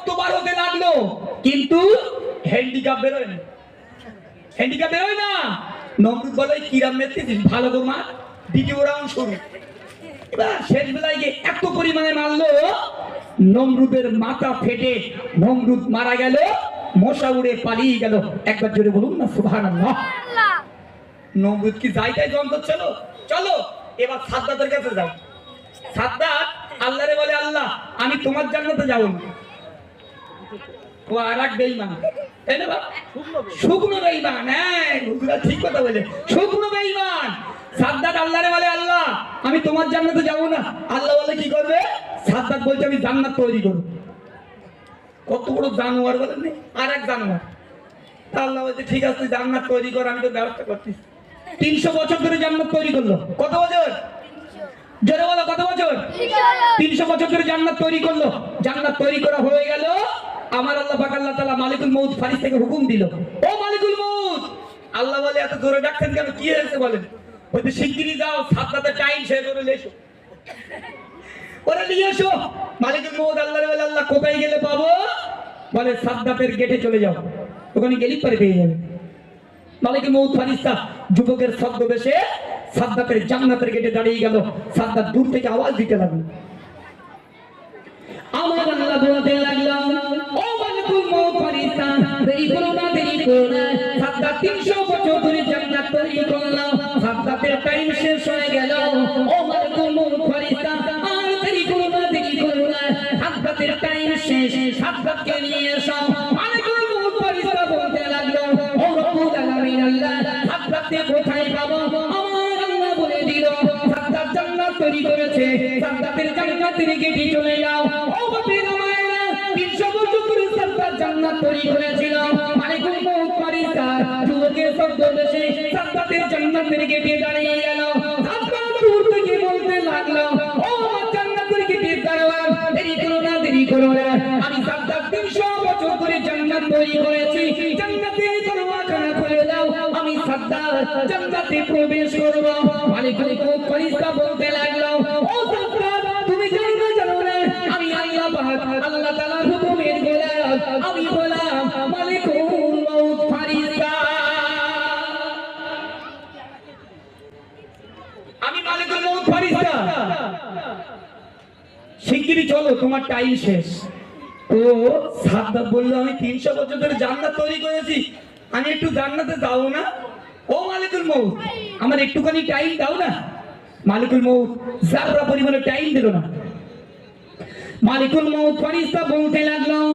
তোমার হতে লাগলো, কিন্তু হ্যান্ডিক্যাপ বেরোয় না, হ্যান্ডিক্যাপ বেরোয় না। নমরুদ বলে কিরাম মেরেছিস, ভালো করে মার। দ্বিতীয় রাউন্ড শুরু। এবার শেষ বেলায় গিয়ে এত পরিমাণে মারলো, নমরুদের মাথা ফেটে নমরুদ মারা গেল, মশা উড়ে পালিয়ে গেল। একবার জোরে বলুন না সুবহানাল্লাহ। নমরুদ কি যাইতাই যন্ত্র ছিল। চলো এবার সাদ্দাতের কাছে যাও। সাদ্দাত আল্লাহরে বলে, আল্লাহ আমি তোমার জান্নাতে যাব না। ও আরেক বেঈমান, তাই না বাবা? শুকনো বেঈমান। হ্যাঁ হুজুরা ঠিক কথা বলে, শুকনো বেঈমান। সাদ্দাত আল্লাহরে বলে, আল্লাহ আমি তোমার জান্নাতে যাব না। আল্লাহ বলে কি করবে? সাদ্দাত বলছে আমি জান্নাত তৈরি করব। কত বড় জানোয়ার বলেন, আরেক জানোয়ার। আল্লাহ বলছে ঠিক আছে জান্নাত তৈরি কর, আমি তো ব্যবস্থা করতেছি। 300 বছর ধরে জান্নাত তৈরি করলো। কত বছর? জোরে বলো কত বছর? 300 বছর ধরে জান্নাত তৈরি করলো। জান্নাত তৈরি করা হয়ে গেল। আমার আল্লাহ পাক আল্লাহ তাআলা মালিকুল মউত ফারিস্তাকে হুকুম দিল, ও মালিকুল মউত। আল্লাহ বলে এত জোরে ডাকছেন কেন, কি হয়েছে বলেন? বলতে শিগগিরই যাও, সাদ্দাতের টাইম শেষ করে এসো। ওরা নিয়ে এসো। মালিকুল মউত আল্লাহরে বলে, আল্লাহ কোথায় গেলে পাবো? বলে সাদ্দাতের গেটে চলে যাও, ওখানে গেলেই পরে পেয়ে যাবে। মালিকুল মউত ফারিস্তা যুবকের ছদ্মবেশে সাদ্দাতের জান্নাতের গেটে দাঁড়িয়ে গেল। সাদ্দাত দূর থেকে আওয়াজ দিতে লাগলো, আমার আল্লাহ বলতে লাগলো, ও মালিকুল মউত ফারিস্তা দেরি করো না, দেরি করো না। সাদ্দাত 300 বছর ধরে জান্নাত তৈরি করলো, সাদ্দাতের টাইম শেষ হয়ে গেল। ও মালিকুল মউত ফারিস্তা আর দেরি করো না, দেরি করো না। সাদ্দাতের টাইম শেষ, সাদ্দাতকে নিয়ে এসো। মালিকুল মউত ফারিস্তা বলতে লাগলো, ও রব্বুল আলামিন আল্লাহ সাদ্দাতকে কোথায় পাবো? আমার আল্লাহ বলে দিল, সাদ্দাত জান্নাত তৈরি করেছে, সাদ্দাতের জান্নাতের গেটে চলে যাও। ও বাতিল মায়েরা 300 বছর ধরে সাদ্দাত জান্নাত তৈরি করেছিল। মালিকুল মউত ফারিস্তা যুবকের ছদ্মবেশে সাদ্দাতের জান্নাতের গেটে দাঁড়িয়ে গেল। সাদ্দাত দূর থেকে বলতে লাগলো, ও আমার জান্নাতের গেটে দাঁড়াও, দেরি করো না, দেরি করো না। আমি সাদ্দাত 300 বছর ধরে জান্নাত তৈরি করেছি, জান্নাতের দরওয়াজাখানা খুলে দাও, আমি সাদ্দাত জান্নাতে প্রবেশ করব। মালিকুল মউত ফারিস্তা বলতে লাগলো, ও সাদ্দাত তুমি জানো না, জানো না আমি আল্লাহ পাক আল্লাহ তাআলার হুকুমের গোলাম, আমি গোলাম মালিকুল মউত ফারিস্তা, আমি মালিকুল মউত ফারিস্তা। শিগগিরই চলো, তোমার টাইম শেষ। ও সাদ্দাত বললো, আমি 300 বছর ধরে জান্নাত তৈরি করেছি, আমি একটু জান্নাতে যাও না? ও মালিকুল মউত আমার একটুখানি টাইম দাও না। মালিকুল মউত যারা পরিমাণে টাইম দিল না। মালিকুল মউত ফারিস্তা বলতে লাগলো,